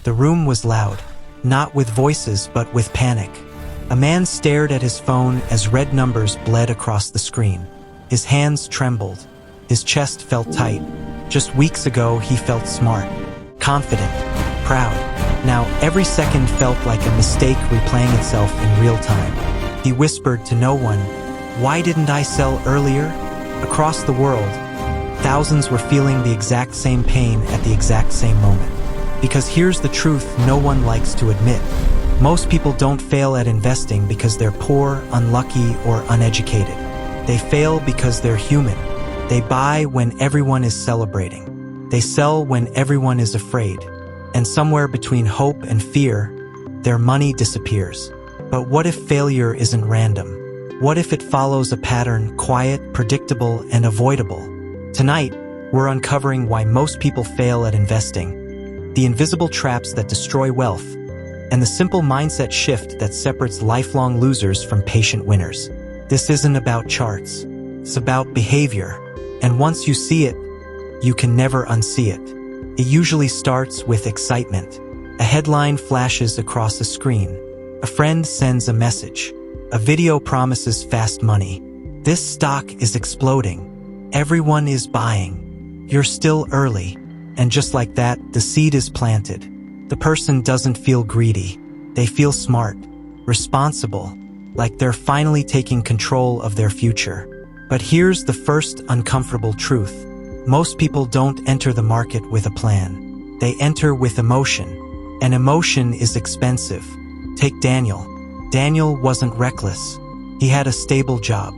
The room was loud, not with voices but with panic. A man stared at his phone as red numbers bled across the screen. His hands trembled. His chest felt tight. Just weeks ago, he felt smart, confident, proud. Now, every second felt like a mistake replaying itself in real time. He whispered to no one, "Why didn't I sell earlier?" Across the world, thousands were feeling the exact same pain at the exact same moment. Because here's the truth no one likes to admit. Most people don't fail at investing because they're poor, unlucky, or uneducated. They fail because they're human. They buy when everyone is celebrating. They sell when everyone is afraid. And somewhere between hope and fear, their money disappears. But what if failure isn't random? What if it follows a pattern, quiet, predictable, and avoidable? Tonight, we're uncovering why most people fail at investing, the invisible traps that destroy wealth, and the simple mindset shift that separates lifelong losers from patient winners. This isn't about charts. It's about behavior. And once you see it, you can never unsee it. It usually starts with excitement. A headline flashes across the screen. A friend sends a message. A video promises fast money. This stock is exploding. Everyone is buying. You're still early. And just like that, the seed is planted. The person doesn't feel greedy. They feel smart, responsible, like they're finally taking control of their future. But here's the first uncomfortable truth. Most people don't enter the market with a plan. They enter with emotion. And emotion is expensive. Take Daniel. Daniel wasn't reckless. He had a stable job.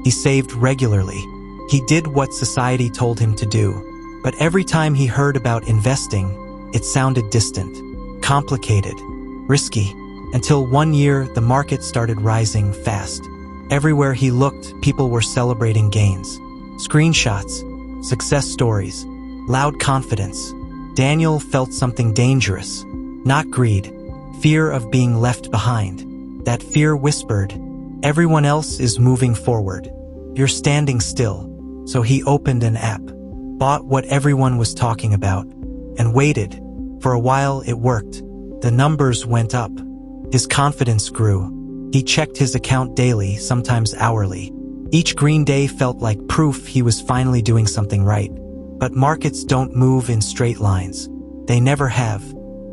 He saved regularly. He did what society told him to do. But every time he heard about investing, it sounded distant, complicated, risky, until one year the market started rising fast. Everywhere he looked, people were celebrating gains. Screenshots, success stories, loud confidence. Daniel felt something dangerous. Not greed, fear of being left behind. That fear whispered, "Everyone else is moving forward. You're standing still." So he opened an app, bought what everyone was talking about, and waited. For a while it worked. The numbers went up. His confidence grew. He checked his account daily, sometimes hourly. Each green day felt like proof he was finally doing something right. But markets don't move in straight lines. They never have.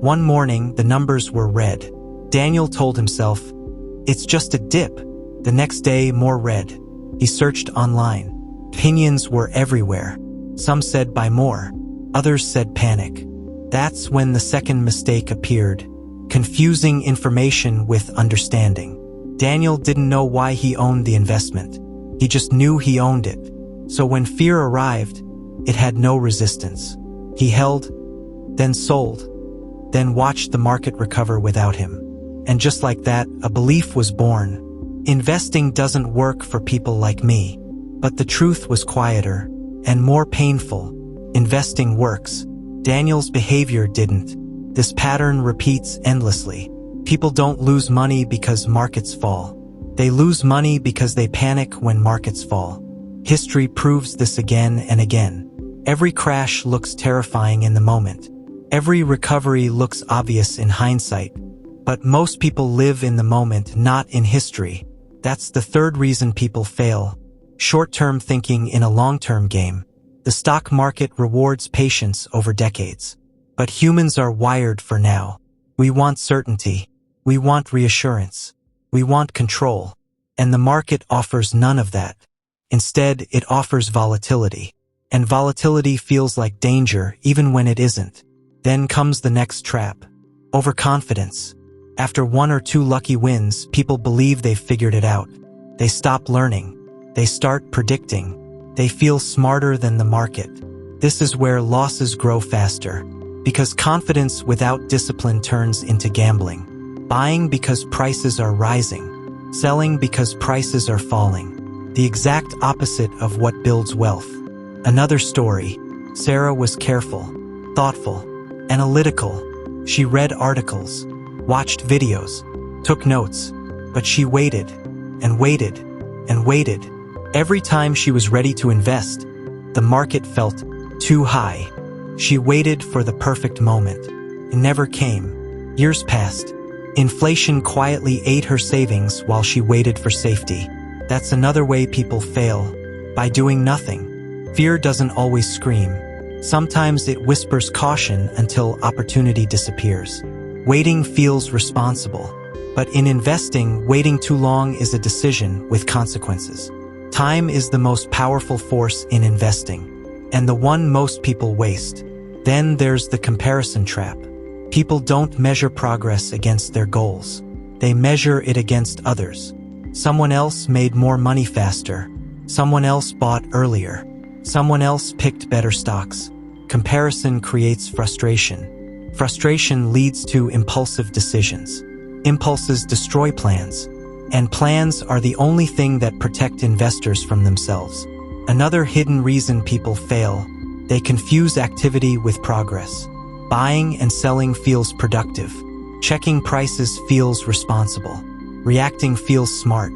One morning, the numbers were red. Daniel told himself, "It's just a dip." The next day, more red. He searched online. Opinions were everywhere. Some said buy more. Others said panic. That's when the second mistake appeared. Confusing information with understanding. Daniel didn't know why he owned the investment. He just knew he owned it. So when fear arrived, it had no resistance. He held, then sold, then watched the market recover without him. And just like that, a belief was born. Investing doesn't work for people like me. But the truth was quieter and more painful. Investing works. Daniel's behavior didn't. This pattern repeats endlessly. People don't lose money because markets fall. They lose money because they panic when markets fall. History proves this again and again. Every crash looks terrifying in the moment. Every recovery looks obvious in hindsight. But most people live in the moment, not in history. That's the third reason people fail. Short-term thinking in a long-term game. The stock market rewards patience over decades. But humans are wired for now. We want certainty. We want reassurance. We want control. And the market offers none of that. Instead, it offers volatility. And volatility feels like danger even when it isn't. Then comes the next trap. Overconfidence. After one or two lucky wins, people believe they've figured it out. They stop learning. They start predicting. They feel smarter than the market. This is where losses grow faster. Because confidence without discipline turns into gambling. Buying because prices are rising. Selling because prices are falling. The exact opposite of what builds wealth. Another story. Sarah was careful, thoughtful, analytical. She read articles, watched videos, took notes, but she waited and waited and waited. Every time she was ready to invest, the market felt too high. She waited for the perfect moment. It never came. Years passed. Inflation quietly ate her savings while she waited for safety. That's another way people fail, by doing nothing. Fear doesn't always scream. Sometimes it whispers caution until opportunity disappears. Waiting feels responsible, but in investing, waiting too long is a decision with consequences. Time is the most powerful force in investing, and the one most people waste. Then there's the comparison trap. People don't measure progress against their goals. They measure it against others. Someone else made more money faster. Someone else bought earlier. Someone else picked better stocks. Comparison creates frustration. Frustration leads to impulsive decisions. Impulses destroy plans. And plans are the only thing that protect investors from themselves. Another hidden reason people fail: they confuse activity with progress. Buying and selling feels productive. Checking prices feels responsible. Reacting feels smart.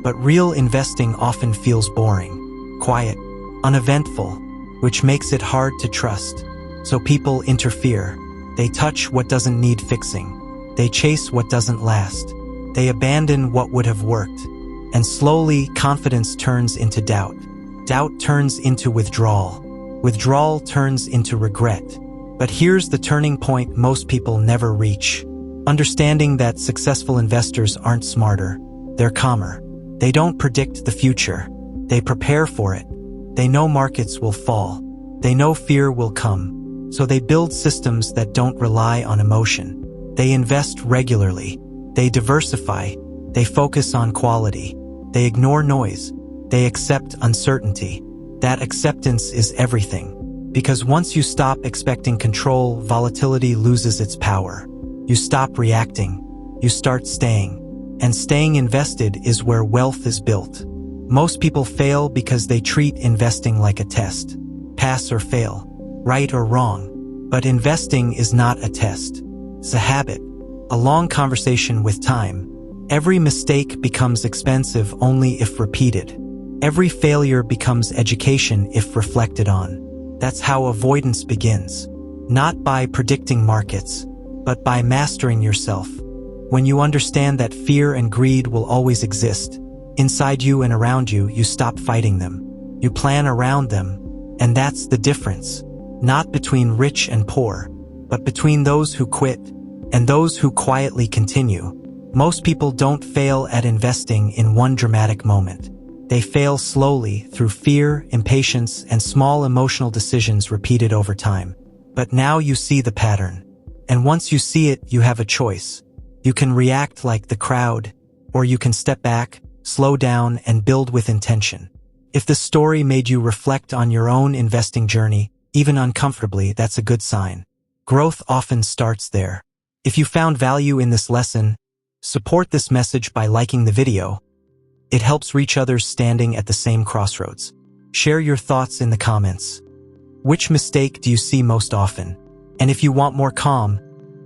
But real investing often feels boring, quiet, uneventful, which makes it hard to trust. So people interfere. They touch what doesn't need fixing. They chase what doesn't last. They abandon what would have worked. And slowly, confidence turns into doubt. Doubt turns into withdrawal. Withdrawal turns into regret. But here's the turning point most people never reach. Understanding that successful investors aren't smarter, they're calmer. They don't predict the future. They prepare for it. They know markets will fall. They know fear will come. So they build systems that don't rely on emotion. They invest regularly. They diversify. They focus on quality. They ignore noise. They accept uncertainty. That acceptance is everything. Because once you stop expecting control, volatility loses its power. You stop reacting. You start staying. And staying invested is where wealth is built. Most people fail because they treat investing like a test. Pass or fail. Right or wrong. But investing is not a test. It's a habit. A long conversation with time. Every mistake becomes expensive only if repeated. Every failure becomes education if reflected on. That's how avoidance begins. Not by predicting markets, but by mastering yourself. When you understand that fear and greed will always exist, inside you and around you, you stop fighting them. You plan around them, and that's the difference. Not between rich and poor, but between those who quit and those who quietly continue. Most people don't fail at investing in one dramatic moment. They fail slowly through fear, impatience, and small emotional decisions repeated over time. But now you see the pattern. And once you see it, you have a choice. You can react like the crowd, or you can step back, slow down, and build with intention. If the story made you reflect on your own investing journey, even uncomfortably, that's a good sign. Growth often starts there. If you found value in this lesson, support this message by liking the video. It helps reach others standing at the same crossroads. Share your thoughts in the comments. Which mistake do you see most often? And if you want more calm,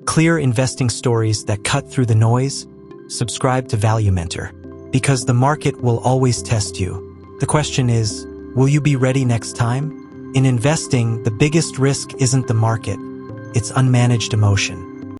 clear investing stories that cut through the noise, subscribe to Value Mentor. Because the market will always test you. The question is, will you be ready next time? In investing, the biggest risk isn't the market, it's unmanaged emotion.